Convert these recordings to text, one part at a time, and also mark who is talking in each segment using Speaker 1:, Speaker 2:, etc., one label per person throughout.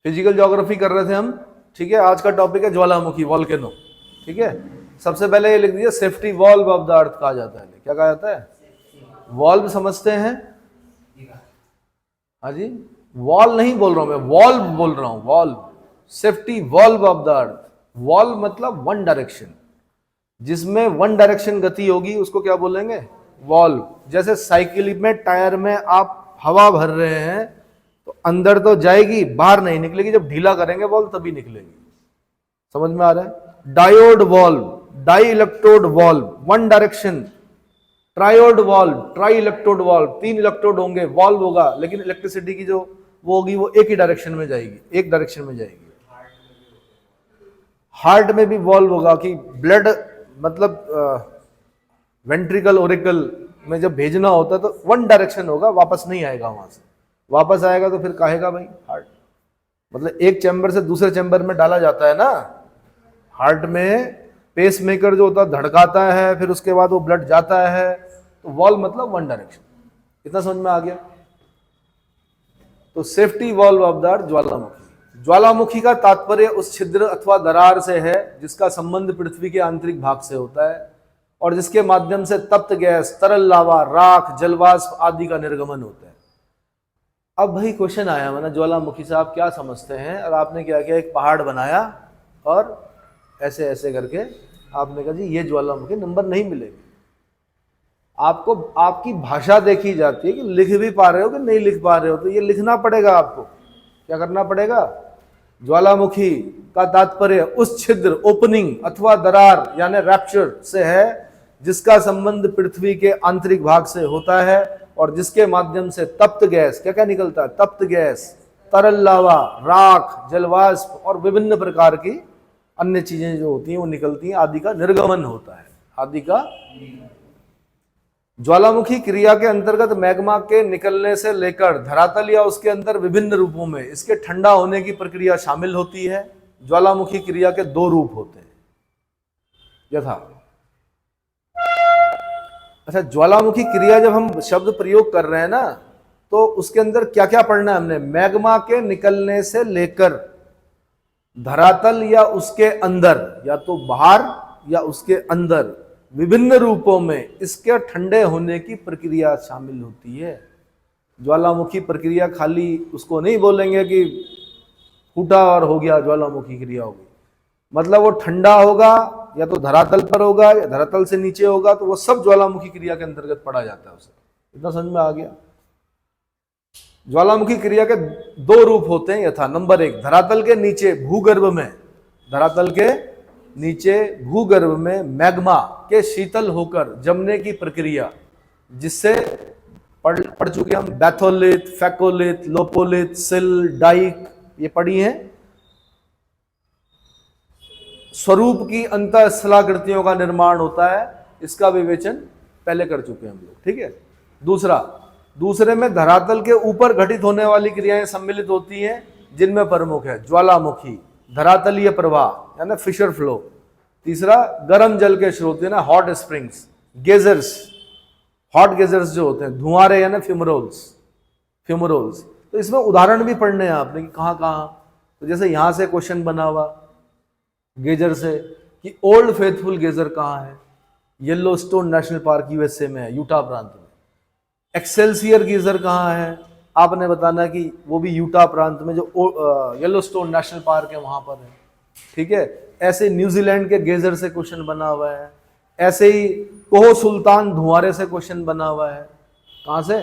Speaker 1: Physical geography कर रहे थे हम, ठीक है। आज का टॉपिक है ज्वालामुखी, वॉल्केनो, ठीक है। सबसे पहले ये लिख दीजिए, safety valve of the earth कहा जाता है। क्या कहा जाता है? वॉल्व समझते हैं? हाँ जी, वॉल नहीं बोल रहा हूं मैं, वॉल्व बोल रहा हूं, valve, safety valve of the earth. Valve मतलब वन डायरेक्शन, जिसमें वन डायरेक्शन गति होगी उसको क्या बोलेंगे? वॉल्व। जैसे साइकिल में टायर में आप हवा भर रहे हैं तो अंदर तो जाएगी, बाहर नहीं निकलेगी, जब ढीला करेंगे वॉल्व तभी निकलेगी। समझ में आ रहा है? Diode valve, di electrode valve, one direction. Triode valve, tri electrode valve, 3 electrode होंगे, वॉल्व होगा, लेकिन इलेक्ट्रिसिटी की जो वो होगी वो एक ही डायरेक्शन में जाएगी, एक डायरेक्शन में जाएगी। हार्ट में भी वॉल्व होगा कि ब्लड मतलब वेंट्रिकल ओरिकल में जब भेजना होता है तो वन डायरेक्शन होगा, वापस नहीं आएगा, वहां से वापस आएगा तो फिर कहेगा भाई हार्ट, मतलब एक चैम्बर से दूसरे चैम्बर में डाला जाता है ना। हार्ट में पेस मेकर जो होता है धड़काता है, फिर उसके बाद वो ब्लड जाता है, तो वॉल्व मतलब वन डायरेक्शन। इतना समझ में आ गया? तो सेफ्टी वॉल्व ऑफ द ज्वालामुखी। ज्वालामुखी का तात्पर्य उस छिद्र अथवा दरार से है जिसका संबंध पृथ्वी के आंतरिक भाग से होता है और जिसके माध्यम से तप्त गैस, तरल लावा, राख, जलवाष्प आदि का निर्गमन होता है। अब भाई क्वेश्चन आया, मैंने ज्वालामुखी से आप क्या समझते हैं? और आपने क्या किया, एक पहाड़ बनाया और ऐसे ऐसे करके आपने कहा जी ये ज्वालामुखी, नंबर नहीं मिलेगी आपको। आपकी भाषा देखी जाती है कि लिख भी पा रहे हो कि नहीं लिख पा रहे हो, तो ये लिखना पड़ेगा आपको। क्या करना पड़ेगा? ज्वालामुखी का तात्पर्य उस छिद्र, ओपनिंग अथवा दरार यानी रैप्चर से है जिसका संबंध पृथ्वी के आंतरिक भाग से होता है और जिसके माध्यम से तप्त गैस, क्या क्या निकलता है? तप्त गैस, तरल लावा, राख, जलवाष्प और विभिन्न प्रकार की अन्य चीजें जो होती हैं वो निकलती हैं, आदि का निर्गमन होता है, आदि का। ज्वालामुखी क्रिया के अंतर्गत मैग्मा के निकलने से लेकर धरातल या उसके अंदर विभिन्न रूपों में इसके ठंडा होने की प्रक्रिया शामिल होती है। ज्वालामुखी क्रिया के 2 रूप होते हैं यथा। अच्छा, ज्वालामुखी क्रिया जब हम शब्द प्रयोग कर रहे हैं ना, तो उसके अंदर क्या क्या पढ़ना है हमने? मैग्मा के निकलने से लेकर धरातल या उसके अंदर, या तो बाहर या उसके अंदर विभिन्न रूपों में इसके ठंडे होने की प्रक्रिया शामिल होती है। ज्वालामुखी प्रक्रिया खाली उसको नहीं बोलेंगे कि फूटा और हो गया ज्वालामुखी क्रिया होगी, मतलब वो ठंडा होगा या तो धरातल पर होगा या धरातल से नीचे होगा, तो वो सब ज्वालामुखी क्रिया के अंतर्गत पढ़ा जाता है उसे। इतना समझ में आ गया? ज्वालामुखी क्रिया के 2 रूप होते हैं यथा। नंबर 1, धरातल के नीचे भूगर्भ में, धरातल के नीचे भूगर्भ में मैग्मा के शीतल होकर जमने की प्रक्रिया, जिससे पढ़ चुके हम बैथोलिथ, फैकोलिथ, लोपोलिथ, सिल, डाइक, ये पढ़ी है। स्वरूप की अंतःस्थलाकृतियों का निर्माण होता है, इसका विवेचन पहले कर चुके हैं हम लोग, ठीक है। दूसरे में धरातल के ऊपर घटित होने वाली क्रियाएं सम्मिलित होती हैं, जिनमें प्रमुख है ज्वालामुखी, धरातलीय प्रवाह यानी फिशर फ्लो। तीसरा, गर्म जल के स्रोत यानी hot springs, gazers, hot gazers जो होते हैं, धुआंरे यानी फ्यूमरोल्स। तो इसमें उदाहरण भी पढ़ने हैं आपने कि कहाँ कहाँ। तो जैसे यहां से क्वेश्चन बना हुआ गेजर से कि ओल्ड फेथफुल गेजर कहाँ है? येलोस्टोन नेशनल पार्क यूएसए में है, यूटा प्रांत में। एक्सेल्सियर गेजर कहाँ है? आपने बताना कि वो भी यूटा प्रांत में जो येलोस्टोन नेशनल पार्क है वहां पर है, ठीक है। ऐसे न्यूजीलैंड के गेजर से क्वेश्चन बना हुआ है। ऐसे ही कोह सुल्तान धुआंरे से क्वेश्चन बना हुआ है। कहाँ से?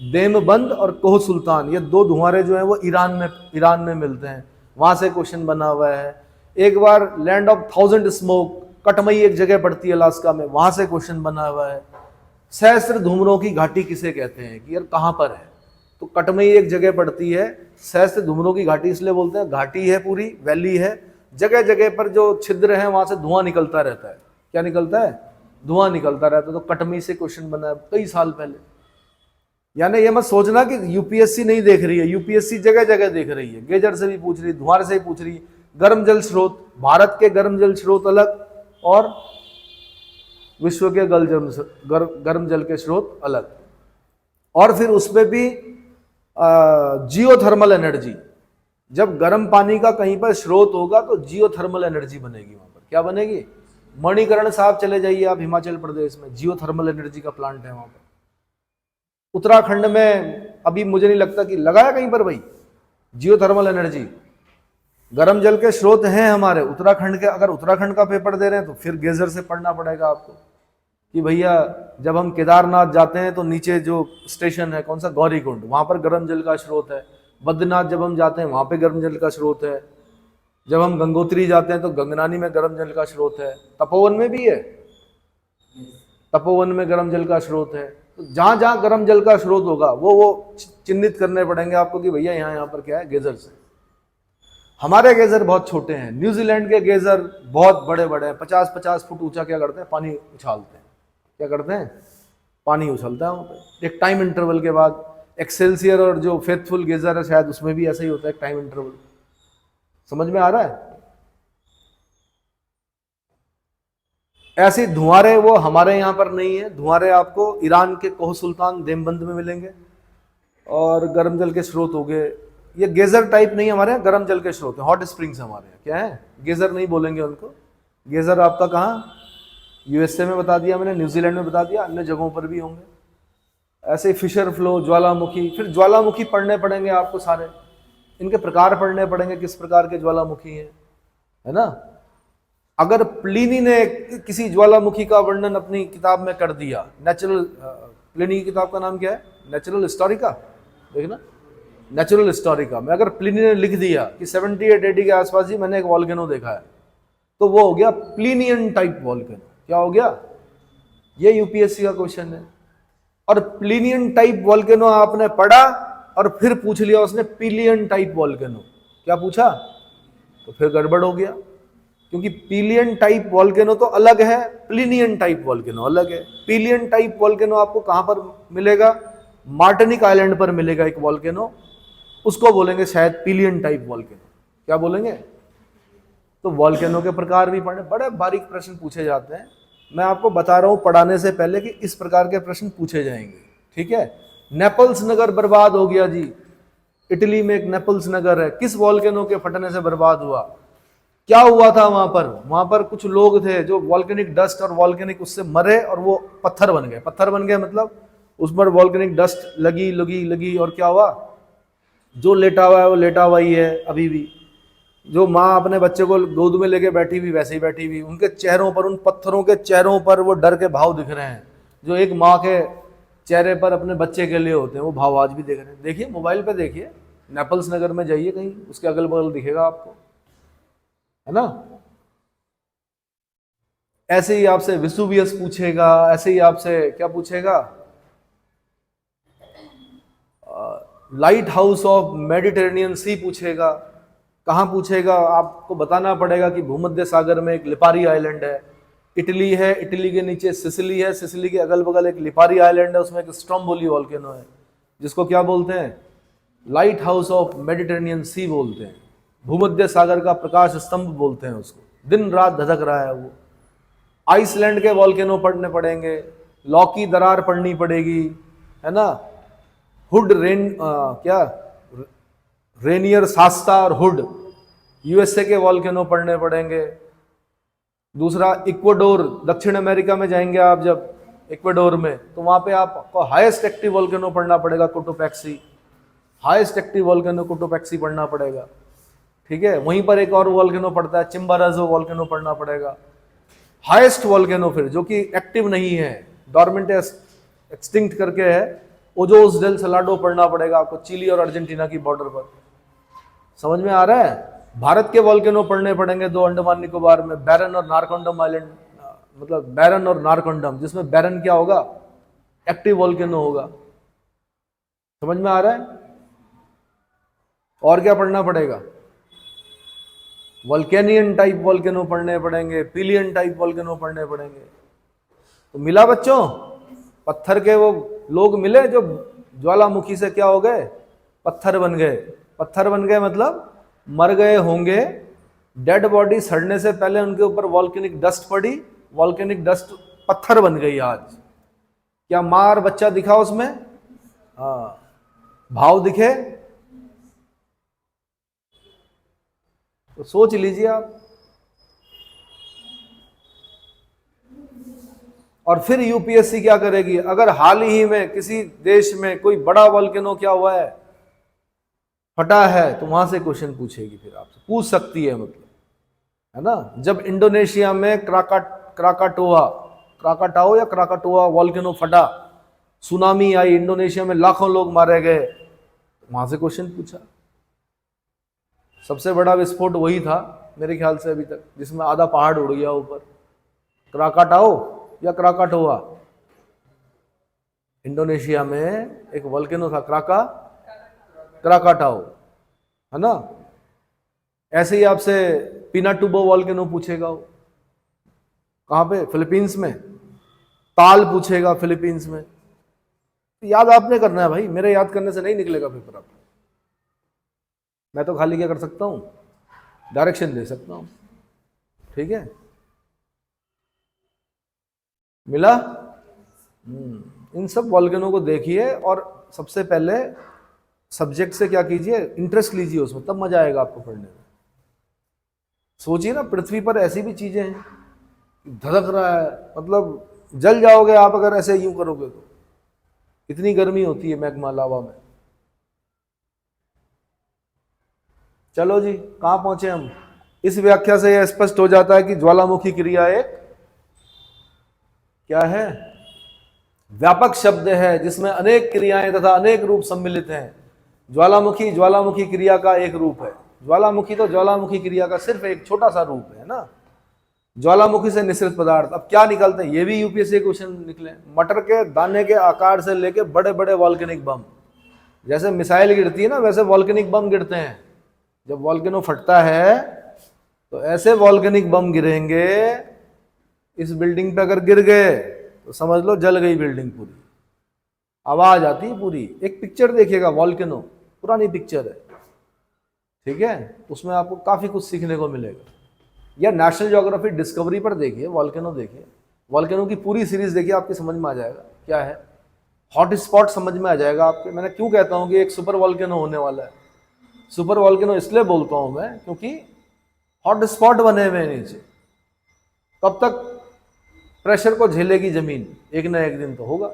Speaker 1: देमबंद और कोह सुल्तान, ये 2 धुआंरे जो है वो ईरान में मिलते हैं, वहां से क्वेश्चन बना हुआ है। एक बार लैंड ऑफ 1000 स्मोक, कटमई एक जगह पड़ती है अलास्का में, वहां से क्वेश्चन बना हुआ है। सहस्त्र धूमरों की घाटी किसे कहते हैं कि यार कहां पर है? तो कटमई एक जगह पड़ती है, सहस्त्र धूमरों की घाटी इसलिए बोलते हैं, घाटी है, पूरी वैली है, जगह जगह पर जो छिद्र है वहां से धुआं निकलता रहता है। क्या निकलता है? धुआं निकलता रहता है। तो कटमई से क्वेश्चन बना है कई साल पहले। यानी ये मत सोचना कि यूपीएससी नहीं देख रही है, यूपीएससी जगह जगह देख रही है। गेजर से भी पूछ रही, धुआंरे से भी पूछ रही। गर्म जल स्रोत, भारत के गर्म जल स्रोत अलग और विश्व के गर्म जल के स्रोत अलग। और फिर उसमें भी जियोथर्मल एनर्जी जब गर्म पानी का कहीं पर स्रोत होगा तो जियोथर्मल एनर्जी बनेगी वहां पर। क्या बनेगी? मणिकरण साहब चले जाइए आप हिमाचल प्रदेश में, जियोथर्मल एनर्जी का प्लांट है वहां पर। उत्तराखंड में अभी मुझे नहीं लगता कि लगाया कहीं पर भाई जियोथर्मल एनर्जी। गर्म जल के स्रोत हैं हमारे उत्तराखंड के। अगर उत्तराखंड का पेपर दे रहे हैं तो फिर गेजर से पढ़ना पड़ेगा आपको कि भैया जब हम केदारनाथ जाते हैं तो नीचे जो स्टेशन है कौन सा, गौरीकुंड, वहां पर गर्म जल का स्रोत है। बद्रीनाथ जब हम जाते हैं वहां पे गर्म जल का स्रोत है। जब हम गंगोत्री जाते हैं तो गंगनानी में गर्म जल का स्रोत है। तपोवन में भी है, तपोवन में गर्म जल का स्रोत है। तो जहां जहां गर्म जल का स्रोत होगा वो चिन्हित करने पड़ेंगे आपको कि भैया यहाँ पर क्या है, गेजर से। हमारे गेजर बहुत छोटे हैं, न्यूजीलैंड के गेजर बहुत बड़े बड़े हैं, 50-50 फुट ऊंचा। क्या करते हैं? पानी उछालते हैं। क्या करते हैं? पानी उछलता है वहां पे एक टाइम इंटरवल के बाद। एक्सेल्सियर और जो फेथफुल गेजर है शायद उसमें भी ऐसा ही होता है, एक टाइम इंटरवल। समझ में आ रहा है? ऐसी धुआरे वो हमारे यहाँ पर नहीं है। धुआरे आपको ईरान के कोह सुल्तान देवबंद में मिलेंगे। और गर्म जल के स्रोत हो गए, ये गेजर टाइप नहीं, हमारे यहाँ गर्म जल के स्रोत है, हॉट स्प्रिंग्स हमारे यहाँ। क्या है? गेजर नहीं बोलेंगे उनको। गेजर आपका कहाँ? यूएसए में बता दिया मैंने, न्यूजीलैंड में बता दिया, अन्य जगहों पर भी होंगे। ऐसे फिशर फ्लो, ज्वालामुखी। फिर ज्वालामुखी पढ़ने पड़ेंगे आपको सारे, इनके प्रकार पढ़ने पड़ेंगे, किस प्रकार के ज्वालामुखी हैं, है ना। अगर प्लिनी ने किसी ज्वालामुखी का वर्णन अपनी किताब में कर दिया, नेचुरल, प्लिनी की किताब का नाम क्या है? नेचुरल हिस्टोरिका, देखना, नेचुरल हिस्टोरिका में अगर प्लिनी ने लिख दिया कि 78 AD के आसपास ही मैंने एक वॉल्केनो देखा है, तो वो हो गया प्लिनियन टाइप वॉल्केनो। क्या हो गया? ये यूपीएससी का क्वेश्चन है। और प्लिनियन टाइप वॉल्केनो आपने पढ़ा और फिर पूछ लिया उसने पीलियन टाइप वॉल्केनो, क्या पूछा? तो फिर गड़बड़ हो गया, क्योंकि पीलियन टाइप वॉल्केनो तो अलग है, प्लिनियन टाइप वॉल्केनो अलग है। पीलियन टाइप वॉल्केनो आपको कहां पर मिलेगा? मार्टिनिक आइलैंड पर मिलेगा एक वॉल्केनो, उसको बोलेंगे शायद पीलियन टाइप वॉल्केनो। क्या बोलेंगे? तो वॉल्केनो के प्रकार भी पढ़े, बड़े बारीक प्रश्न पूछे जाते हैं। मैं आपको बता रहा हूं पढ़ाने से पहले कि इस प्रकार के प्रश्न पूछे जाएंगे, ठीक है। नेपल्स नगर बर्बाद हो गया जी, इटली में एक नेपल्स नगर है, किस वॉल्केनो के फटने से बर्बाद हुआ? क्या हुआ था वहां पर? वहां पर कुछ लोग थे जो वॉल्केनिक डस्ट और वॉल्केनिक उससे मरे और वो पत्थर बन गए। पत्थर बन गए मतलब उस पर वॉल्केनिक डस्ट लगी लगी लगी, और क्या हुआ? जो लेटा हुआ है वो लेटा हुआ ही है अभी भी। जो माँ अपने बच्चे को गोद में लेके बैठी हुई वैसे ही बैठी हुई, उनके चेहरों पर, उन पत्थरों के चेहरों पर वो डर के भाव दिख रहे हैं जो एक माँ के चेहरे पर अपने बच्चे के लिए होते हैं, वो भाव आज भी दिख रहे हैं। देखिए मोबाइल पे, देखिए नेपल्स नगर में जाइए कहीं, उसके अगल बगल दिखेगा आपको, है ना। ऐसे ही आपसे विसुवियस पूछेगा, ऐसे ही आपसे क्या पूछेगा? लाइट हाउस ऑफ मेडिटेरेनियन सी पूछेगा। कहाँ पूछेगा? आपको बताना पड़ेगा कि भूमध्य सागर में एक लिपारी आइलैंड है, इटली है, इटली के नीचे सिसिली है, सिसिली के अगल बगल एक लिपारी आइलैंड है, उसमें एक स्ट्रोम्बोली वॉल्केनो है, जिसको क्या बोलते हैं? लाइट हाउस ऑफ मेडिटेरेनियन सी बोलते हैं। भूमध्य सागर का प्रकाश स्तंभ बोलते हैं उसको, दिन रात धधक रहा है वो। आइसलैंड के वॉल्केनो पढ़ने पड़ेंगे, लॉकी दरार पढ़नी पड़ेगी, है ना। हुड क्या रेनियर सास्ता और हुड, यूएसए के वॉल्केनो पढ़ने पड़ेंगे। दूसरा इक्वाडोर, दक्षिण अमेरिका में जाएंगे आप जब इक्वाडोर में, तो वहां पे आपको हाईएस्ट एक्टिव वॉल्केनो पढ़ना पड़ेगा, Cotopaxi. Highest active volcano Cotopaxi पढ़ना पड़ेगा, ठीक है। वहीं पर एक और वॉल्केनो पड़ता है चिम्बाराजो वॉल्केनो पढ़ना पड़ेगा। हाईएस्ट वॉल्केनो फिर जो कि एक्टिव नहीं है, डॉर्मेंट एक्सटिंक्ट करके है, ओजोस डेल सलाडो पढ़ना पड़ेगा आपको, चिली और अर्जेंटीना की बॉर्डर पर। समझ में आ रहा है? भारत के वॉल्केनो पढ़ने पड़ेंगे दो अंडमान निकोबार में, बैरन और नारकोंडम आइलैंड, मतलब बैरन और नारकोंडम, जिसमें बैरन क्या होगा? एक्टिव वॉल्केनो होगा। समझ में आ रहा है? और क्या पढ़ना पड़ेगा? वॉल्केनियन टाइप वॉल्केनो पढ़ने पड़ेंगे, पीलियन टाइप वॉल्केनो पढ़ने पड़ेंगे। तो मिला बच्चों? पत्थर के वो लोग मिले जो ज्वालामुखी से क्या हो गए? पत्थर बन गए। पत्थर बन गए मतलब मर गए होंगे, डेड बॉडी सड़ने से पहले उनके ऊपर वॉल्केनिक डस्ट पड़ी, वॉल्केनिक डस्ट पत्थर बन गई। आज क्या मां और बच्चा दिखा उसमें? हाँ, भाव दिखे? तो सोच लीजिए आप। और फिर यूपीएससी क्या करेगी, अगर हाल ही में किसी देश में कोई बड़ा वोल्केनो क्या हुआ है, फटा है, तो वहां से क्वेश्चन पूछेगी, फिर आपसे पूछ सकती है, मतलब, है ना। जब इंडोनेशिया में क्राकाटाओ या क्राकाटोआ वोल्केनो फटा, सुनामी आई, इंडोनेशिया में लाखों लोग मारे गए, वहां से क्वेश्चन पूछा। सबसे बड़ा विस्फोट वही था मेरे ख्याल से अभी तक, जिसमें आधा पहाड़ उड़ गया ऊपर। क्राकाटाओ या क्राकाटोआ, इंडोनेशिया में एक वोल्केनो था, क्राकाटाओ, है ना। ऐसे ही आपसे पिनाटुबो वोल्केनो पूछेगा, वो कहां पे, फिलीपींस में। ताल पूछेगा, फिलीपींस में। याद आपने करना है भाई, मेरे याद करने से नहीं निकलेगा पेपर आपका। मैं तो खाली क्या कर सकता हूं, डायरेक्शन दे सकता हूं, ठीक है। मिला। इन सब वोल्केनो को देखिए, और सबसे पहले सब्जेक्ट से क्या कीजिए, इंटरेस्ट लीजिए उसमें, तब मजा आएगा आपको पढ़ने में। सोचिए ना, पृथ्वी पर ऐसी भी चीजें हैं, धधक रहा है, मतलब जल जाओगे आप अगर ऐसे यूं करोगे तो। इतनी गर्मी होती है मैग्मा लावा में। चलो जी, कहां पहुंचे हम। इस व्याख्या से यह स्पष्ट हो जाता है कि ज्वालामुखी क्रिया एक क्या है, व्यापक शब्द है, जिसमें अनेक क्रियाएं तथा अनेक रूप सम्मिलित हैं। ज्वालामुखी क्रिया का एक रूप है। ज्वालामुखी तो ज्वालामुखी क्रिया का सिर्फ एक छोटा सा रूप है ना। ज्वालामुखी से निःसृत पदार्थ, अब क्या निकलते हैं, ये भी यूपीएससी क्वेश्चन निकले। मटर के दाने के आकार से लेके बड़े बड़े वॉल्केनिक बम, जैसे मिसाइल गिरती है ना, वैसे वॉल्केनिक बम गिरते हैं। जब वॉल्केनो फटता है तो ऐसे वॉल्केनिक बम गिरेंगे, इस बिल्डिंग पे अगर गिर गए तो समझ लो जल गई बिल्डिंग पूरी, आवाज आती है पूरी। एक पिक्चर देखिएगा, वॉल्केनो, पुरानी पिक्चर है, ठीक है, उसमें आपको काफी कुछ सीखने को मिलेगा। या नेशनल ज्योग्राफी डिस्कवरी पर देखिए, वॉल्केनो देखिए, वॉल्केनो की पूरी सीरीज देखिए, आपके समझ में आ जाएगा क्या है। हॉट स्पॉट समझ में आ जाएगा आपके। मैंने क्यों कहता हूं कि एक सुपर वॉल्केनो होने वाला है। सुपर वॉल्केनो इसलिए बोलता हूं मैं, क्योंकि हॉट स्पॉट बने हुए हैं नीचे। कब तक प्रेशर को झेलेगी जमीन, एक ना एक दिन तो होगा।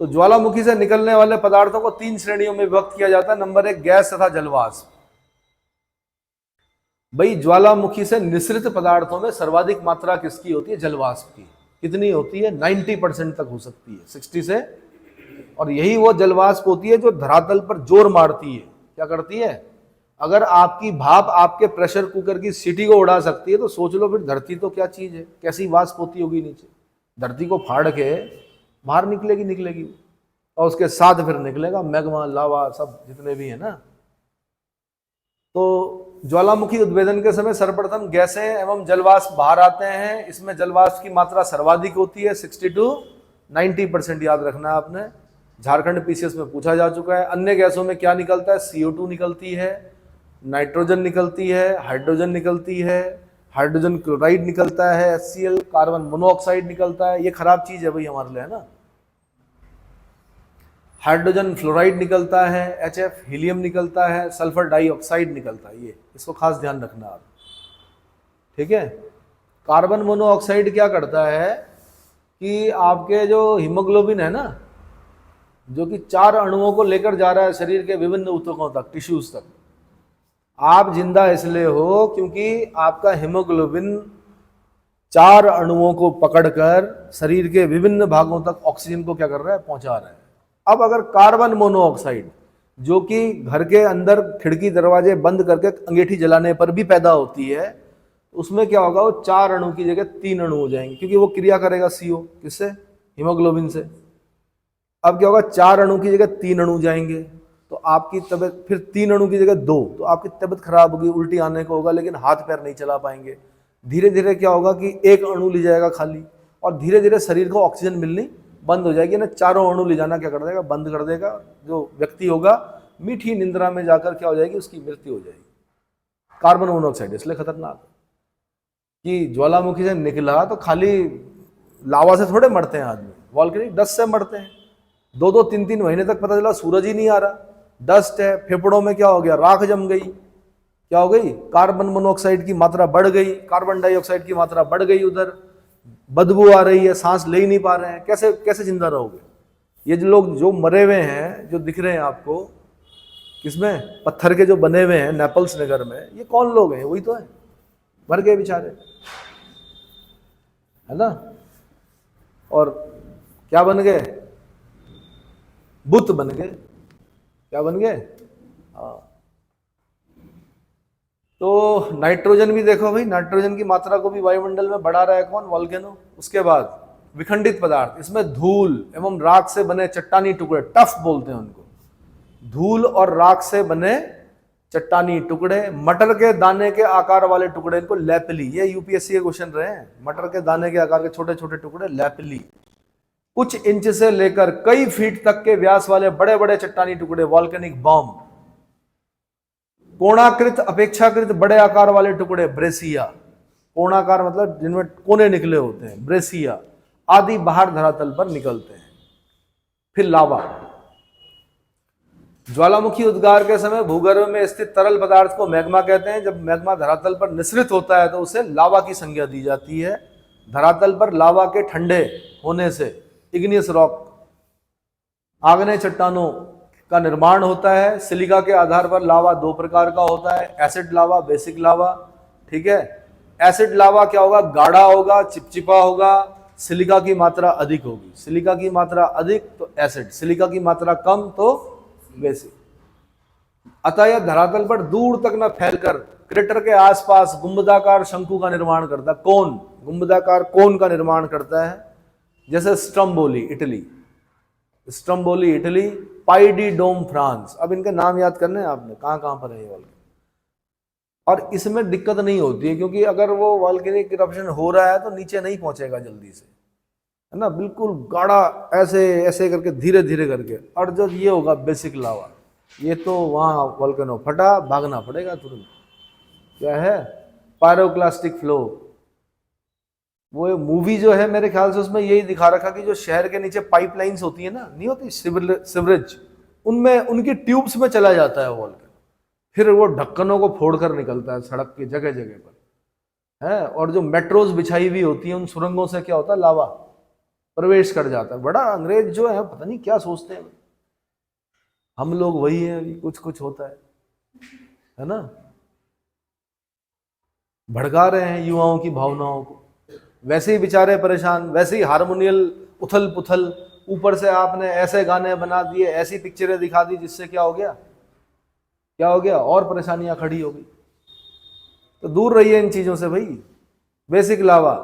Speaker 1: तो ज्वालामुखी से निकलने वाले पदार्थों को 3 श्रेणियों में विभक्त किया जाता है। नंबर 1, गैस तथा जलवाष्प। भाई, ज्वालामुखी से निःसृत पदार्थों में सर्वाधिक मात्रा किसकी होती है, जलवाष्प की। कितनी होती है, 90% तक हो सकती है, 60 से। और यही वो जलवाष्प होती है जो धरातल पर जोर मारती है। क्या करती है, अगर आपकी भाप आपके प्रेशर कुकर की सीटी को उड़ा सकती है, तो सोच लो फिर धरती तो क्या चीज है, कैसी वाष्प होती होगी नीचे। धरती को फाड़ के बाहर निकलेगी, और उसके साथ फिर निकलेगा मैग्मा, लावा, सब जितने भी है ना। तो ज्वालामुखी उद्भेदन के समय सर्वप्रथम गैसें एवं जलवाष्प बाहर आते हैं। इसमें जलवाष्प की मात्रा सर्वाधिक होती है, 60 to 90%, याद रखना है आपने। झारखंड पीसीएस में पूछा जा चुका है। अन्य गैसों में क्या निकलता है, CO2 निकलती है, नाइट्रोजन निकलती है, हाइड्रोजन निकलती है, हाइड्रोजन क्लोराइड निकलता है, HCl, कार्बन मोनोऑक्साइड निकलता है। ये खराब चीज है भाई हमारे लिए, है ना। हाइड्रोजन फ्लोराइड निकलता है, HF, हीलियम निकलता है, सल्फर डाइऑक्साइड निकलता है। ये इसको खास ध्यान रखना आप, ठीक है। कार्बन मोनोऑक्साइड क्या करता है कि आपके जो हीमोग्लोबिन है ना, जो कि 4 अणुओं को लेकर जा रहा है शरीर के विभिन्न ऊतकों तक, टिश्यूज तक। आप जिंदा इसलिए हो क्योंकि आपका हीमोग्लोबिन 4 अणुओं को पकड़कर शरीर के विभिन्न भागों तक ऑक्सीजन को क्या कर रहा है, पहुंचा रहा है। अब अगर कार्बन मोनोऑक्साइड, जो कि घर के अंदर खिड़की दरवाजे बंद करके अंगीठी जलाने पर भी पैदा होती है, उसमें क्या होगा, वो 4 अणु की जगह 3 अणु हो जाएंगे, क्योंकि वो क्रिया करेगा CO, किससे, हीमोग्लोबिन से। अब क्या होगा, 4 अणु की जगह 3 अणु जाएंगे, तो आपकी तबीयत, फिर 3 अणु की जगह 2, तो आपकी तबीयत खराब होगी, उल्टी आने को होगा, लेकिन हाथ पैर नहीं चला पाएंगे। धीरे धीरे क्या होगा कि 1 अणु ले जाएगा खाली, और धीरे धीरे शरीर को ऑक्सीजन मिलनी बंद हो जाएगी ना। 4 अणु ले जाना क्या कर देगा, बंद कर देगा। जो व्यक्ति होगा मीठी निंद्रा में जाकर क्या हो जाएगी, उसकी मृत्यु हो जाएगी। कार्बन मोनोऑक्साइड इसलिए खतरनाक है कि ज्वालामुखी से निकला तो खाली लावा से थोड़े मरते हैं आदमी, वॉल्केनिक डस्ट से मरते हैं। 2-2, 3-3 महीने तक पता चला सूरज ही नहीं आ रहा, डस्ट है। फेफड़ों में क्या हो गया, राख जम गई, क्या हो गई, कार्बन मोनोऑक्साइड की मात्रा बढ़ गई, कार्बन डाइऑक्साइड की मात्रा बढ़ गई, उधर बदबू आ रही है, सांस ले ही नहीं पा रहे हैं, कैसे कैसे जिंदा रहोगे। ये जो लोग जो मरे हुए हैं जो दिख रहे हैं आपको, किसमें, पत्थर के जो बने हुए हैं नेपल्स नगर में, ये कौन लोग हैं, वही तो है, मर गए बेचारे, है ना। और क्या बन गए, बुत बन गए, क्या बन गए। हाँ, तो नाइट्रोजन भी देखो भाई, नाइट्रोजन की मात्रा को भी वायुमंडल में बढ़ा रहा है कौन, वॉल्केनो। उसके बाद विखंडित पदार्थ, इसमें धूल एवं राख से बने चट्टानी टुकड़े, टफ बोलते हैं उनको, धूल और राख से बने चट्टानी टुकड़े, मटर के दाने के आकार वाले टुकड़े, इनको लैपली, ये यूपीएससी के क्वेश्चन रहे हैं, मटर के दाने के आकार के छोटे छोटे टुकड़े लैपली, कुछ इंच से लेकर कई फीट तक के व्यास वाले बड़े बड़े चट्टानी टुकड़े वॉल्केनिक बॉम्ब, कोणाकृत अपेक्षाकृत बड़े आकार वाले टुकड़े ब्रेसिया, कोणाकार मतलब जिनमें कोने निकले होते हैं, ब्रेसिया आदि बाहर धरातल पर निकलते हैं। फिर लावा, ज्वालामुखी उद्गार के समय भूगर्भ में स्थित तरल पदार्थ को मैग्मा कहते हैं। जब मैग्मा धरातल पर निःसृत होता है तो उसे लावा की संज्ञा दी जाती है। धरातल पर लावा के ठंडे होने से इग्नियस रॉक, आग्नेय चट्टानों का निर्माण होता है। सिलिका के आधार पर लावा दो प्रकार का होता है, एसिड लावा, बेसिक लावा, ठीक है। एसिड लावा क्या होगा, गाढ़ा होगा, चिपचिपा होगा, सिलिका की मात्रा अधिक होगी, सिलिका की मात्रा अधिक तो एसिड, सिलिका की मात्रा कम तो बेसिक। अतः यह धरातल पर दूर तक न फैलकर क्रेटर के आसपास गुंबदाकार शंकु का निर्माण करता है। कोन, गुंबदाकार कोन का निर्माण करता है, जैसे स्ट्रम्बोली इटली, स्ट्रम्बोली इटली, पाइडी डोम फ्रांस। अब इनके नाम याद करने हैं आपने, कहां कहां पर है ये वॉल्केनो। और इसमें दिक्कत नहीं होती है क्योंकि अगर वो वॉल्केनिक इरप्शन हो रहा है तो नीचे नहीं पहुंचेगा जल्दी से, है ना, बिल्कुल गाढ़ा ऐसे ऐसे करके धीरे धीरे करके। और जो ये होगा बेसिक लावा, ये तो वहाँ वॉल्केनो फटा, भागना पड़ेगा तुरंत। क्या है, पायरोक्लास्टिक फ्लो। वो मूवी जो है मेरे ख्याल से उसमें यही दिखा रखा कि जो शहर के नीचे पाइपलाइंस होती है ना, नहीं होती सिवरेज, उनमें उनकी ट्यूब्स में चला जाता है वॉल्केनो, फिर वो ढक्कनों को फोड़कर निकलता है सड़क की जगह जगह पर, है। और जो मेट्रोज बिछाई हुई होती है उन सुरंगों से क्या होता है, लावा प्रवेश कर जाता है। बड़ा अंग्रेज जो है पता नहीं क्या सोचते हैं, हम लोग वही है, कुछ कुछ होता है ना, भड़का रहे हैं युवाओं की भावनाओं को। वैसे ही बेचारे परेशान, वैसे ही हारमोनियल उथल पुथल, ऊपर से आपने ऐसे गाने बना दिए, ऐसी पिक्चरें दिखा दी, जिससे क्या हो गया, क्या हो गया, और परेशानियां खड़ी हो गई। तो दूर रहिए इन चीजों से भाई, बेसिक लावा।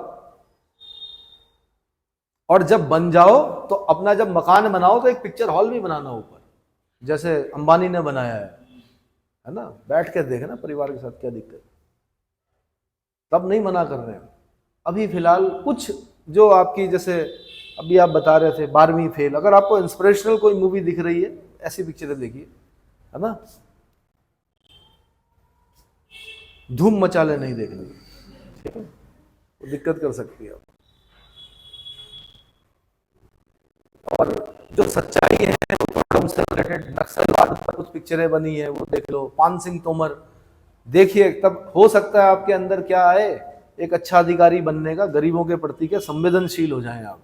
Speaker 1: और जब बन जाओ तो अपना जब मकान बनाओ तो एक पिक्चर हॉल भी बनाना ऊपर, जैसे अंबानी ने बनाया है ना, बैठ के देखना परिवार के साथ, क्या दिक्कत। तब नहीं मना कर रहे हैं। अभी फिलहाल कुछ जो आपकी, जैसे अभी आप बता रहे थे 12वीं फेल, अगर आपको इंस्पिरेशनल कोई मूवी दिख रही है, ऐसी पिक्चरें देखिए, है ना। धूम मचाले नहीं देखनी, ठीक है, वो दिक्कत कर सकती है। और जो सच्चाई है वो थोड़ा उससे रिलेटेड, नक्सलवाद पर कुछ पिक्चरें बनी है, वो देख लो। पान सिंह तोमर देखिए, तब हो सकता है आपके अंदर क्या आए, एक अच्छा अधिकारी बनने का, गरीबों के प्रति के संवेदनशील हो जाएं आप,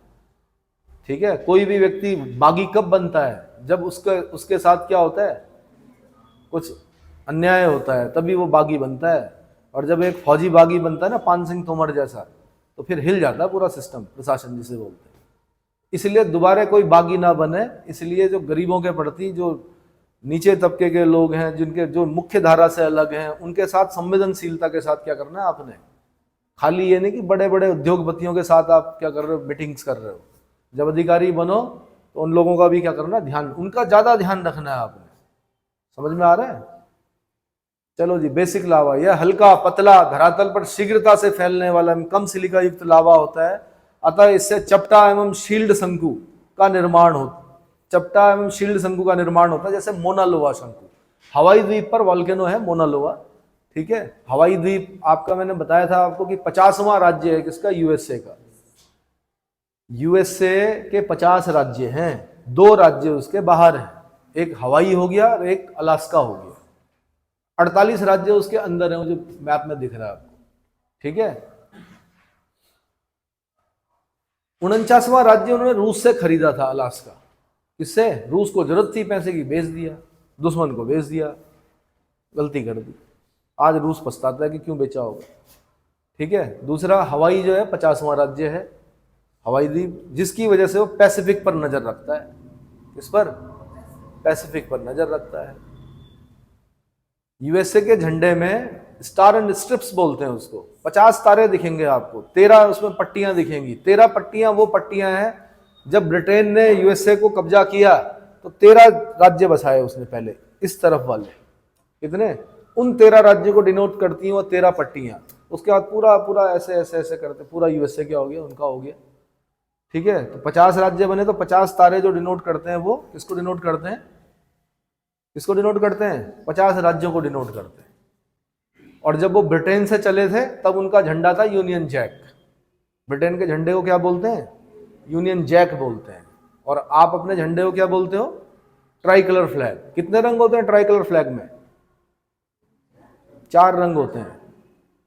Speaker 1: ठीक है। कोई भी व्यक्ति बागी कब बनता है, जब उसके साथ क्या होता है, कुछ अन्याय होता है, तभी वो बागी बनता है। और जब एक फौजी बागी बनता है ना, पान सिंह तोमर जैसा, तो फिर हिल जाता है पूरा सिस्टम, प्रशासन जिसे बोलते हैं। इसलिए दोबारा कोई बागी ना बने, इसलिए जो गरीबों के प्रति, जो नीचे तबके के लोग हैं, जिनके जो मुख्य धारा से अलग हैं, उनके साथ संवेदनशीलता के साथ क्या करना है आपने। खाली ये नहीं कि बड़े बड़े उद्योगपतियों के साथ आप क्या कर रहे हो, मीटिंग्स कर रहे हो। जब अधिकारी बनो तो उन लोगों का भी क्या करना, ध्यान, उनका ज्यादा ध्यान रखना है आपने। समझ में आ रहा है। चलो जी, बेसिक लावा, यह हल्का पतला धरातल पर शीघ्रता से फैलने वाला कम सिलिका युक्त लावा होता है। अतः इससे चपटा एवं शील्ड शंकु का निर्माण होता है। चपटा एवं शील्ड शंकु का निर्माण होता है, जैसे मोनालोवा शंकु। हवाई द्वीप पर वॉल्केनो है मोनालोवा, ठीक है। हवाई द्वीप आपका मैंने बताया था आपको कि 50वां राज्य है किसका, यूएसए का। यूएसए के 50 राज्य हैं, 2 राज्य उसके बाहर हैं, एक हवाई हो गया और एक अलास्का हो गया। 48 राज्य उसके अंदर है, जो मैप में दिख रहा है आपको, ठीक है। 49वां राज्य उन्होंने रूस से खरीदा था, अलास्का। किससे? रूस को जरूरत थी पैसे की, बेच दिया, दुश्मन को बेच दिया, गलती कर दी। आज रूस पछताता है कि क्यों बेचा होगा, ठीक है। दूसरा हवाई जो है 50वां राज्य है, हवाई द्वीप, जिसकी वजह से वो पैसिफिक पर नजर रखता है। किस पर? पैसिफिक पर नजर रखता है। यूएसए के झंडे में स्टार एंड स्ट्रिप्स बोलते हैं उसको, 50 तारे दिखेंगे आपको, 13 उसमें पट्टियां दिखेंगी। 13 पट्टियां वो पट्टियां हैं, जब ब्रिटेन ने यूएसए को कब्जा किया तो 13 राज्य बसाए उसने पहले, इस तरफ वाले। कितने? उन 13 राज्यों को डिनोट करती हैं वो 13 पट्टियां। उसके बाद पूरा पूरा ऐसे ऐसे ऐसे करते पूरा यूएसए क्या हो गया, उनका हो गया, ठीक है। तो 50 राज्य बने, तो 50 तारे जो डिनोट करते हैं वो किसको डिनोट करते हैं? किसको डिनोट करते हैं? 50 राज्यों को डिनोट करते हैं। और जब वो ब्रिटेन से चले थे तब उनका झंडा था यूनियन जैक। ब्रिटेन के झंडे को क्या बोलते हैं? यूनियन जैक बोलते हैं। और आप अपने झंडे को क्या बोलते हो? Try colour flag. कितने रंग होते हैं ट्राई कलर फ्लैग में? 4 रंग होते हैं,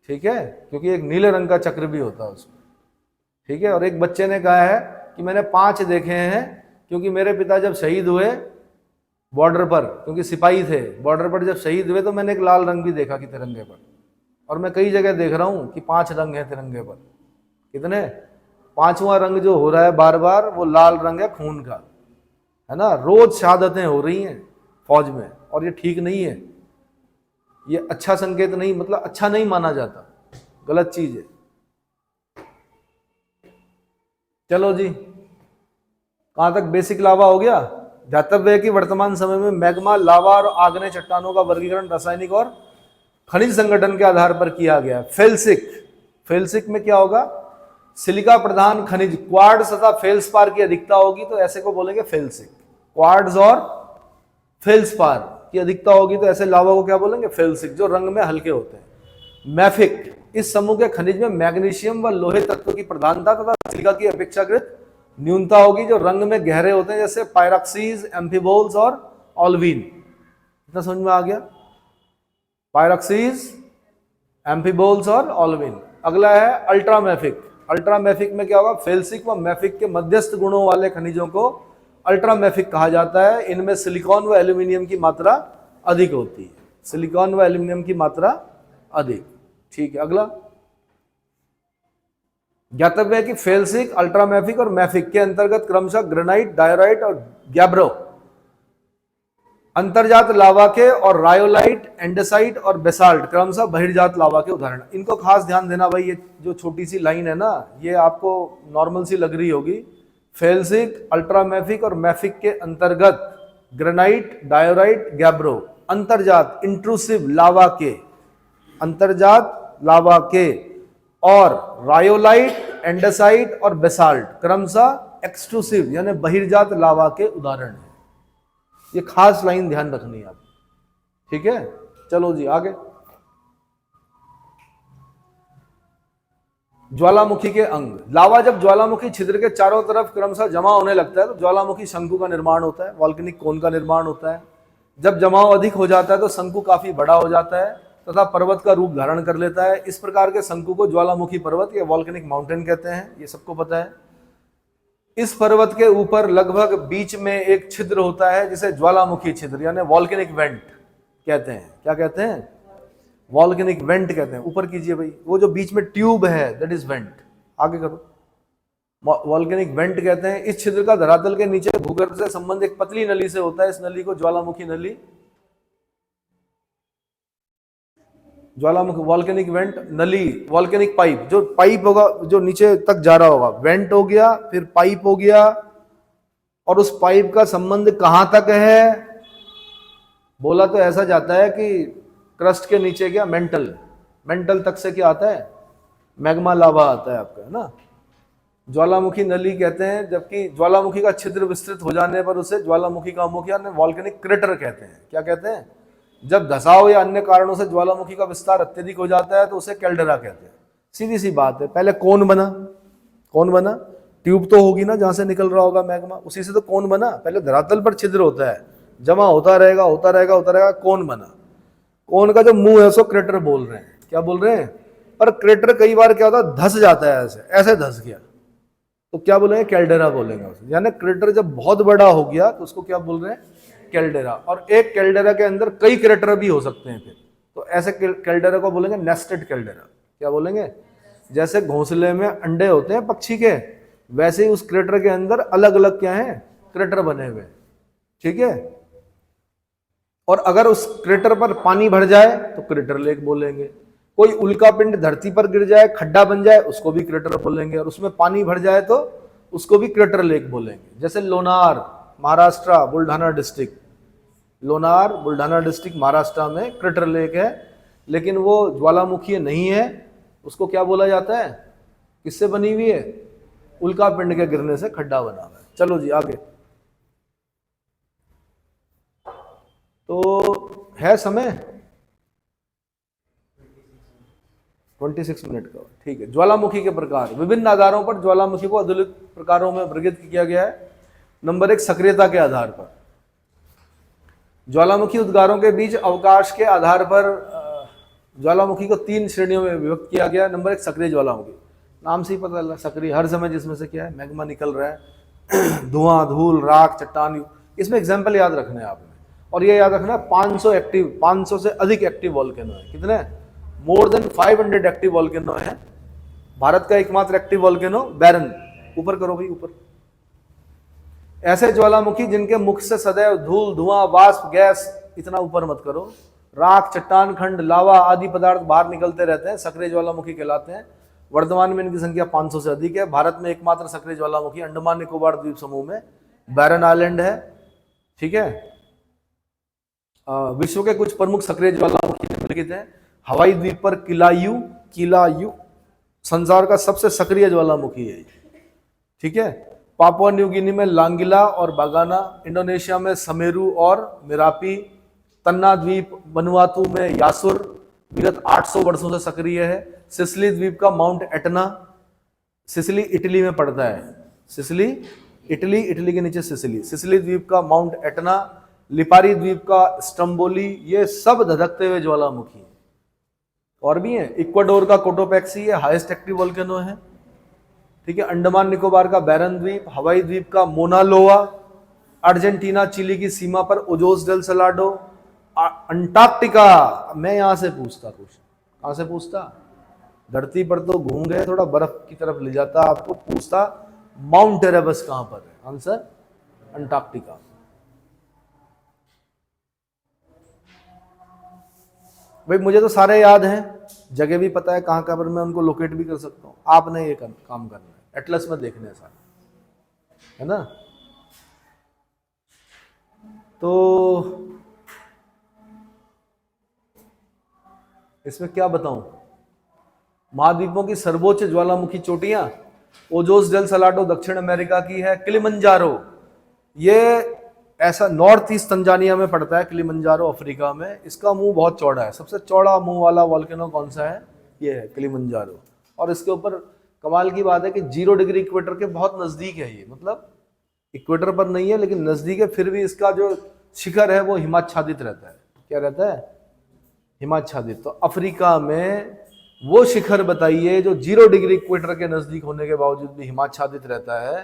Speaker 1: ठीक है, क्योंकि एक नीले रंग का चक्र भी होता है उसमें, ठीक है। और एक बच्चे ने कहा है कि मैंने 5 देखे हैं, क्योंकि मेरे पिता जब शहीद हुए बॉर्डर पर, क्योंकि सिपाही थे, बॉर्डर पर जब शहीद हुए तो मैंने एक लाल रंग भी देखा कि तिरंगे पर। और मैं कई जगह देख रहा हूं कि 5 रंग है तिरंगे पर। कितने? 5वां रंग जो हो रहा है बार बार, वो लाल रंग है खून का, है ना। रोज शहादतें हो रही हैं फौज में, और ये ठीक नहीं है, ये अच्छा संकेत नहीं, मतलब अच्छा नहीं माना जाता, गलत चीज है। चलो जी, कहां तक बेसिक लावा हो गया? ध्यातव्य है कि वर्तमान समय में मैग्मा, लावा और आग्नेय चट्टानों का वर्गीकरण रासायनिक और खनिज संगठन के आधार पर किया गया। फेल्सिक, फेल्सिक में क्या होगा? सिलिका प्रधान खनिज, क्वार्ट्ज तथा फेल्सपार की अधिकता होगी तो ऐसे को बोलेंगे फेल्सिक। क्वार्ट्ज और फेल्सपार की अधिकता होगी तो ऐसे लावा को क्या बोलेंगे? फेल्सिक, जो रंग में हल्के होते हैं। मैफिक, इस समूह के खनिज में मैग्नीशियम व लोहे तत्व की प्रधानता तथा सिलिका की अपेक्षाकृत न्यूनता होगी, जो रंग में गहरे होते हैं, जैसे पायरॉक्सीज, एम्फीबोल्स और ऑल्विन। इतना समझ में आ गया? पायरॉक्सीज, एम्फीबोल्स और ऑल्विन। अगला है अल्ट्रामैफिक। अल्ट्रामैफिक में क्या होगा? फेल्सिक व मैफिक के मध्यस्थ गुणों वाले खनिजों को अल्ट्रामैफिक कहा जाता है। इनमें सिलिकॉन व एल्यूमिनियम की मात्रा अधिक होती है। सिलिकॉन व एल्यूमिनियम की मात्रा अधिक, ठीक है। अगला ज्ञातव्य है कि फेल्सिक, अल्ट्रामैफिक और मैफिक के अंतर्गत क्रमशः ग्रेनाइट, डायोराइट और गैब्रो अंतर्जात लावा के, और रायोलाइट, एंडेसाइट और बेसाल्ट क्रमशः बहिर्जात लावा के उदाहरण। इनको खास ध्यान देना भाई, ये जो छोटी सी लाइन है ना, ये आपको नॉर्मल सी लग रही होगी। फेल्सिक, अल्ट्रामैफिक और मैफिक के अंतर्गत ग्रेनाइट, डायोराइट, गैब्रो अंतर्जात इंट्रूसिव लावा के, अंतर्जात लावा के, और रायोलाइट, एंडेसाइट और बेसाल्ट क्रमशः एक्सट्रूसिव यानी बहिर्जात लावा के उदाहरण है। ये खास लाइन ध्यान रखनी है आप, ठीक है। चलो जी आगे। ज्वालामुखी के अंग। लावा जब ज्वालामुखी छिद्र के चारों तरफ क्रमशः जमा होने लगता है तो ज्वालामुखी शंकु का निर्माण होता है, वॉल्केनिक कोन का निर्माण होता है। जब जमाव अधिक हो जाता है तो शंकु काफी बड़ा हो जाता है तथा पर्वत का रूप धारण कर लेता है। इस प्रकार के शंकु को ज्वालामुखी पर्वत या वॉल्केनिक माउंटेन कहते हैं, ये सबको पता है। इस पर्वत के ऊपर लगभग बीच में एक छिद्र होता है जिसे ज्वालामुखी छिद्र यानी वॉल्केनिक वेंट कहते हैं। क्या कहते हैं? वॉल्केनिक वेंट कहते हैं। ऊपर कीजिए भाई, वो जो बीच में ट्यूब है दैट इज वेंट। आगे करो। वॉल्केनिक वेंट कहते हैं। इस छिद्र का धरातल के नीचे भूगर्भ से संबंध एक पतली नली से होता है। इस नली को ज्वालामुखी नली, ज्वालामुखी वॉल्केनिक वेंट नली, वॉल्केनिक पाइप, जो पाइप होगा जो नीचे तक जा रहा होगा, वेंट हो गया, फिर पाइप हो गया, और उस पाइप का संबंध कहां तक है? बोला तो ऐसा जाता है कि क्रस्ट के नीचे क्या मेंटल, मेंटल तक से क्या आता है? मैग्मा लावा आता है आपका, है ना। ज्वालामुखी नली कहते हैं, जबकि ज्वालामुखी का छिद्र विस्तृत हो जाने पर उसे ज्वालामुखी का मुख यानी वॉल्केनिक क्रेटर कहते हैं। क्या कहते हैं? जब धसाव या अन्य कारणों से ज्वालामुखी का विस्तार अत्यधिक हो जाता है तो उसे कैल्डेरा कहते हैं। सीधी सी बात है। पहले कौन बना? कौन बना? ट्यूब तो होगी ना जहां से निकल रहा होगा मैग्मा, उसी से तो कौन बना। पहले धरातल पर छिद्र होता है, जमा होता रहेगा होता रहेगा होता रहेगा, कौन बना। कोन का जो मुंह है उसको क्रेटर बोल रहे हैं। क्या बोल रहे हैं? पर क्रेटर कई बार क्या होता है, धस जाता है, ऐसे ऐसे धस गया, तो क्या बोलेंगे? कैल्डेरा बोलेंगे उसे। यानी क्रेटर जब बहुत बड़ा हो गया तो उसको क्या बोल रहे हैं? कैल्डेरा। और एक कैल्डेरा के अंदर कई क्रेटर भी हो सकते हैं फिर, तो ऐसे कैल्डेरा को बोलेंगे नेस्टेड कैल्डेरा। क्या बोलेंगे? जैसे घोंसले में अंडे होते हैं पक्षी के, वैसे ही उस क्रेटर के अंदर अलग अलग क्या है? क्रेटर बने हुए। ठीक है। और अगर उस क्रेटर पर पानी भर जाए तो क्रेटर लेक बोलेंगे। कोई उल्का पिंड धरती पर गिर जाए, खड्डा बन जाए, उसको भी क्रेटर बोलेंगे। और उसमें पानी भर जाए तो उसको भी क्रेटर लेक बोलेंगे। जैसे लोनार, महाराष्ट्र, बुल्ढाना डिस्ट्रिक्ट, लोनार बुल्ढाना डिस्ट्रिक्ट महाराष्ट्र में क्रेटर लेक है, लेकिन वो ज्वालामुखी नहीं है। उसको क्या बोला जाता है? किससे बनी हुई है? उल्का पिंड के गिरने से खड्डा बना हुआ है। चलो जी आगे। तो है समय 26 मिनट का। ठीक है। ज्वालामुखी के प्रकार, विभिन्न आधारों पर ज्वालामुखी को अधोलिखित प्रकारों में वर्गीकृत किया गया है। नंबर 1, सक्रियता के आधार पर। ज्वालामुखी उद्गारों के बीच अवकाश के आधार पर ज्वालामुखी को 3 श्रेणियों में विभक्त किया गया। नंबर 1, सक्रिय ज्वालामुखी। नाम से ही पता चला, सक्रिय, हर समय जिसमें से क्या है? मैग्मा निकल रहा है, धुआं, धूल, राख, चट्टान। इसमें एग्जाम्पल याद रखना है आपने, और ये याद रखना है 500 से अधिक एक्टिव वॉल्केनो है। कितने? मोर देन 500 एक्टिव वॉल्केनो है। भारत का एकमात्र एक्टिव वॉल्केनो बैरन। ऊपर करो भाई, ऊपर। ऐसे ज्वालामुखी जिनके मुख से सदैव धूल, धुआं, वाष्प, गैस, इतना ऊपर मत करो, राख, चट्टान खंड, लावा आदि पदार्थ बाहर निकलते रहते हैं, सक्रिय ज्वालामुखी कहलाते हैं। वर्तमान में इनकी संख्या 500 से अधिक है। भारत में एकमात्र सक्रिय ज्वालामुखी अंडमान निकोबार द्वीप समूह में बैरन आइलैंड है। ठीक है। विश्व के कुछ प्रमुख सक्रिय ज्वालामुखी निम्नलिखित हैं। हवाई द्वीप पर किलायू संसार का सबसे सक्रिय ज्वालामुखी है। ठीक है। पापुआ न्यू गिनी में लांगिला और बागाना, इंडोनेशिया में समेरू और मिरापी, तन्ना द्वीप वनुआतू में यासुर विगत 800 वर्षों से सक्रिय है। सिसिली द्वीप का माउंट एटना, सिसिली इटली में पड़ता है। सिसिली इटली के नीचे सिसिली द्वीप का माउंट एटना, लिपारी द्वीप का स्टम्बोली, ये सब धधकते हुए ज्वालामुखी। और भी हैं। इक्वाडोर का कोटोपैक्सी ये हाईएस्ट एक्टिव वोल्केनो है। ठीक है। अंडमान निकोबार का बैरन द्वीप, हवाई द्वीप का मोना लोआ, अर्जेंटीना चिली की सीमा पर ओजोस डेल सलाडो, अंटार्कटिका। मैं यहां से पूछता क्वेश्चन, कहां से पूछता? धरती पर तो घूम गए, थोड़ा बर्फ की तरफ ले जाता, आपको पूछता माउंट एरेबस कहां पर है? Answer Antarctica. भाई मुझे तो सारे याद हैं, जगह भी पता है कहां पर, मैं उनको लोकेट भी कर सकता हूं। आपने ये काम करना है, एटलस में देखने हैं सारे, है ना। तो इसमें क्या बताऊं? महाद्वीपों की सर्वोच्च ज्वालामुखी चोटियां, ओजोस डेल सलाडो दक्षिण अमेरिका की है। किलिमंजारो ये ऐसा नॉर्थ ईस्ट तंजानिया में पड़ता है। किलिमंजारो अफ्रीका में। इसका मुंह बहुत चौड़ा है। सबसे चौड़ा मुंह वाला वॉल्केनो कौन सा है? ये है किलिमंजारो। और इसके ऊपर कमाल की बात है कि 0 डिग्री इक्वेटर के बहुत नजदीक है ये, मतलब इक्वेटर पर नहीं है लेकिन नजदीक है, फिर भी इसका जो शिखर है वो हिमाच्छादित रहता है। क्या रहता है? हिमाच्छादित। तो अफ्रीका में वो शिखर बताइए जो 0 डिग्री इक्वेटर के नजदीक होने के बावजूद भी हिमाच्छादित रहता है।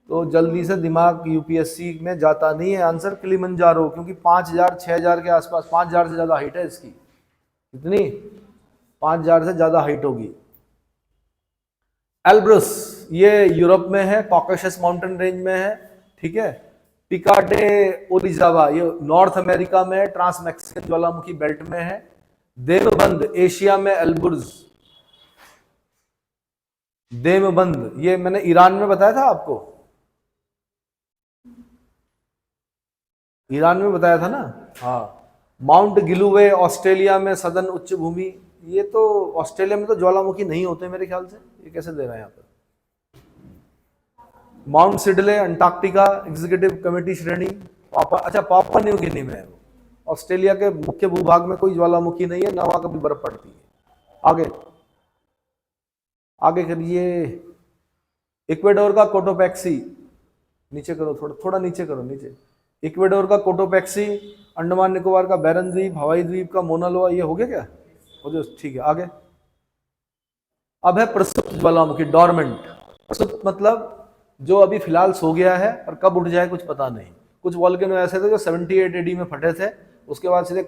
Speaker 1: तो जल्दी से दिमाग यूपीएससी में जाता नहीं है। आंसर किलिमंजारो, क्योंकि 5000 6000 के आसपास, 5000 से ज्यादा हाइट है इसकी। कितनी? 5000 से ज्यादा हाइट होगी। एल्ब्रस ये यूरोप में है, कॉकेशस माउंटेन रेंज में है। ठीक है। पिका डे ओरिजावा ये नॉर्थ अमेरिका में, ट्रांस मैक्सिकन ज्वालामुखी बेल्ट में है। देवबंद एशिया में, एल्बुर्ज देवबंद ये मैंने ईरान में बताया था आपको, ईरान में बताया था ना। हाँ। माउंट गिलुवे ऑस्ट्रेलिया में, सदर्न उच्च भूमि। ये तो ऑस्ट्रेलिया में तो ज्वालामुखी नहीं होते मेरे ख्याल से, ये कैसे दे रहे हैं यहाँ पर? Mount Sidley Antarctica executive committee श्रेणी। अच्छा पापुआ न्यू गिनी में है वो। ऑस्ट्रेलिया के मुख्य भूभाग में कोई ज्वालामुखी नहीं है, ना वहां कभी बर्फ पड़ती है। आगे आगे करिए। इक्वेडोर का कोटोपैक्सी, नीचे करो, थोड़ा नीचे करो, नीचे। इक्वेडोर का कोटोपैक्सी, अंडमान निकोबार का बैरन द्वीप, हवाई द्वीप का मोना लोआ। ये हो गया क्या? हो गया, ठीक है। आगे अब है प्रसुप्त ज्वालामुखी, डॉर्मेंट। प्रसुप्त मतलब जो अभी फिलहाल सो गया है और कब उठ जाए कुछ पता नहीं। कुछ वॉल्केनो ऐसे थे जो 78 AD में फटे थे, उसके बाद सीधे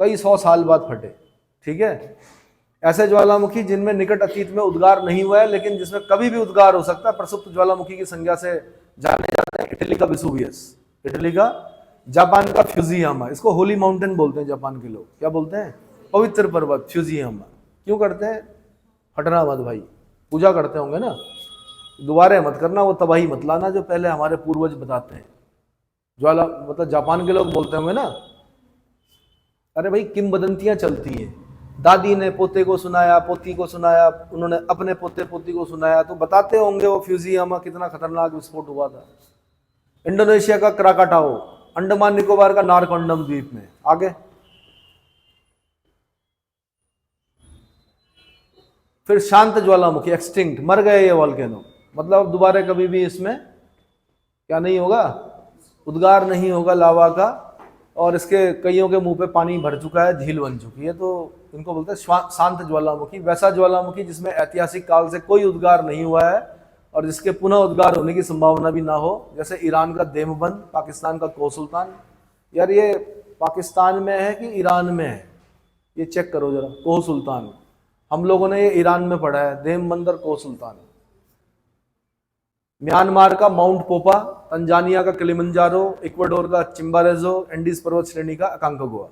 Speaker 1: कई सौ साल बाद फटे। ठीक है, ऐसे ज्वालामुखी जिनमें निकट अतीत में उद्गार नहीं हुआ है लेकिन जिसमें कभी भी उद्गार हो सकता है, प्रसुप्त ज्वालामुखी की संज्ञा से जाने जाते हैं। इटली का विसुवियस, इटली का, जापान का फ्यूजियामा, इसको होली माउंटेन बोलते हैं जापान के लोग। क्या बोलते हैं? पवित्र पर्वत, फ्यूजियामा। क्यों करते हैं? फटना मत भाई, पूजा करते होंगे ना, दोबारा मत करना, वो तबाही मत लाना जो पहले हमारे पूर्वज बताते हैं। ज्वाला मतलब जापान के लोग बोलते होंगे ना, अरे भाई किंवदंतियां चलती हैं, दादी ने पोते को सुनाया, पोती को सुनाया, उन्होंने अपने पोते पोती को सुनाया, तो बताते होंगे वो फ्यूजियामा कितना खतरनाक विस्फोट हुआ था। इंडोनेशिया का क्राकाटाओ, अंडमान निकोबार का नारकोंडम द्वीप में। आगे फिर शांत ज्वालामुखी, एक्सटिंक्ट, मर गए ये वॉल्केनो, मतलब दोबारा कभी भी इसमें क्या नहीं होगा, उद्गार नहीं होगा लावा का, और इसके कईयों के मुंह पे पानी भर चुका है, झील बन चुकी है, तो इनको बोलते हैं शांत ज्वालामुखी। वैसा ज्वालामुखी जिसमें ऐतिहासिक काल से कोई उद्गार नहीं हुआ है और जिसके पुनः उद्गार होने की संभावना भी ना हो, जैसे ईरान का देवबंद, पाकिस्तान का कोह सुल्तान। यार ये पाकिस्तान में है कि ईरान में है, ये चेक करो जरा। कोह सुल्तान, हम लोगों ने ये ईरान में पढ़ा है, देवबंद और कोह सुल्तान। म्यांमार का माउंट पोपा, तंजानिया का किलिमंजारो, इक्वाडोर का चिम्बारेजो, एंडीज पर्वत श्रेणी का अकांकागुआ।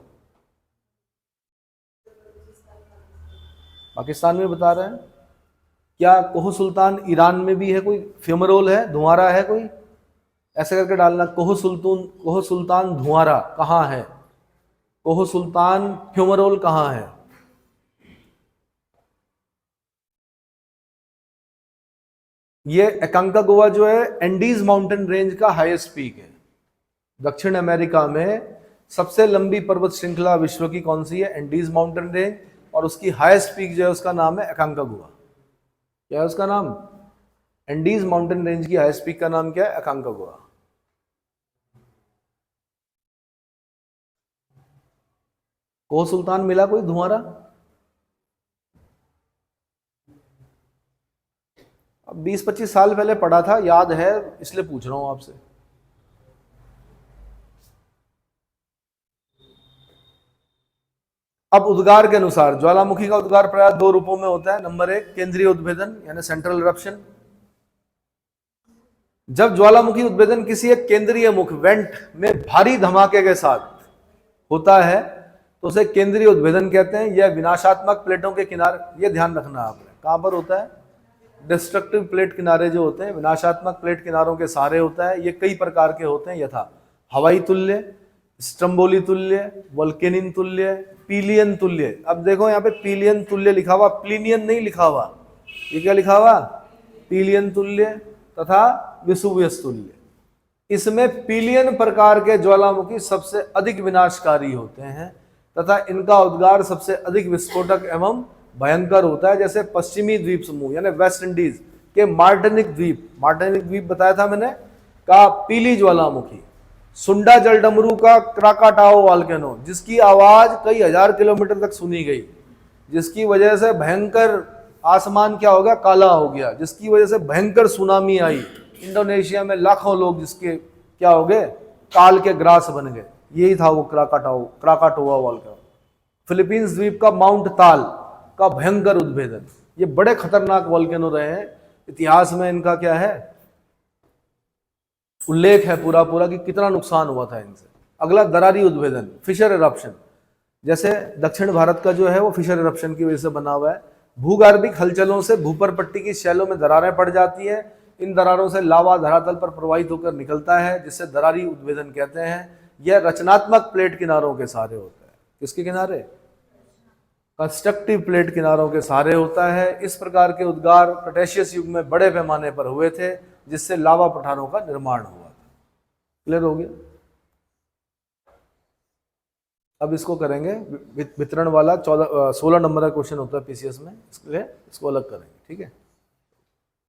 Speaker 1: पाकिस्तान में बता रहे हैं। क्या कोह सुल्तान ईरान में भी है? कोई फ्यूमरोल है, धुआरा है कोई? ऐसे करके डालना, कोह सुल्तान धुआरा कहाँ है, कोह सुल्तान फ्यूमरोल कहाँ है। ये अकांकागुआ जो है एंडीज माउंटेन रेंज का हाईएस्ट पीक है। दक्षिण अमेरिका में सबसे लंबी पर्वत श्रृंखला विश्व की कौन सी है? एंडीज माउंटेन रेंज, और उसकी हाईएस्ट पीक जो है उसका नाम है अकांकागुआ। क्या है उसका नाम? एंडीज माउंटेन रेंज की हाईएस्ट पीक का नाम क्या है? अकांकागुआ। कोह सुल्तान मिला कोई धुआरा? अब 20-25 साल पहले पढ़ा था, याद है इसलिए पूछ रहा हूं आपसे। अब उद्गार के अनुसार ज्वालामुखी का उद्गार प्राय 2 रूपों में होता है। नंबर 1 केंद्रीय उद्भेदन यानी सेंट्रल इरप्शन। जब ज्वालामुखी उद्भेदन किसी एक केंद्रीय मुख वेंट में भारी धमाके के साथ होता है तो उसे केंद्रीय उद्भेदन कहते हैं। यह विनाशात्मक प्लेटों के किनारे, यह ध्यान रखना आपने, कहां पर होता है? डिस्ट्रक्टिव प्लेट किनारे जो होते हैं, विनाशात्मक प्लेट किनारों के सहारे होता है। ये कई प्रकार के होते हैं, यथा हवाई तुल्य, स्ट्रम्बोली तुल्य, वोल्केनिन तुल्य, पीलियन तुल्य। अब देखो यहाँ पे पीलियन तुल्य लिखा हुआ, प्लीनियन नहीं लिखा हुआ। ये क्या लिखा हुआ? पीलियन तुल्य तथा विसुवियस तुल्य। इसमें पीलियन प्रकार के ज्वालामुखी सबसे अधिक विनाशकारी होते हैं तथा इनका उद्गार सबसे अधिक विस्फोटक एवं भयंकर होता है। जैसे पश्चिमी द्वीप समूह यानी वेस्ट इंडीज के मार्टिनिक द्वीप बताया था मैंने का पीली ज्वालामुखी, सुंडा जलडमरू का क्राकाटाओ वॉल्केनो जिसकी आवाज कई हजार किलोमीटर तक सुनी गई, जिसकी वजह से भयंकर आसमान क्या हो गया? काला हो गया, जिसकी वजह से भयंकर सुनामी आई, इंडोनेशिया में लाखों लोग जिसके क्या हो गए? काल के ग्रास बन गए। यही था वो क्राकाटोआ वॉल्केनो। फिलीपींस द्वीप का माउंट ताल का भयंकर उद्भेदन। ये बड़े खतरनाक वॉल्केनो रहे हैं, इतिहास में इनका क्या है? उल्लेख है पूरा कि कितना नुकसान हुआ था इनसे। अगला दरारी उद्भेदन, फिशर इरप्शन। जैसे दक्षिण भारत का जो है वो फिशर इरप्शन की वजह से बना हुआ है। भूगर्भिक हलचलों से भूपर पट्टी की शैलों में दरारें पड़ जाती है। इन दरारों से लावा धरातल पर प्रवाहित होकर निकलता है, जिससे दरारी उद्भेदन कहते हैं। यह रचनात्मक प्लेट किनारों के सहारे होता है। किसके किनारे? कंस्ट्रक्टिव प्लेट किनारों के सहारे होता है। इस प्रकार के उद्गार क्रेटेशियस युग में बड़े पैमाने पर हुए थे, जिससे लावा पठारों का निर्माण हुआ था। क्लियर हो गया? अब इसको करेंगे वितरण वाला 16 नंबर का क्वेश्चन होता है पीसीएस में, इसलिए इसको अलग करेंगे। ठीक है।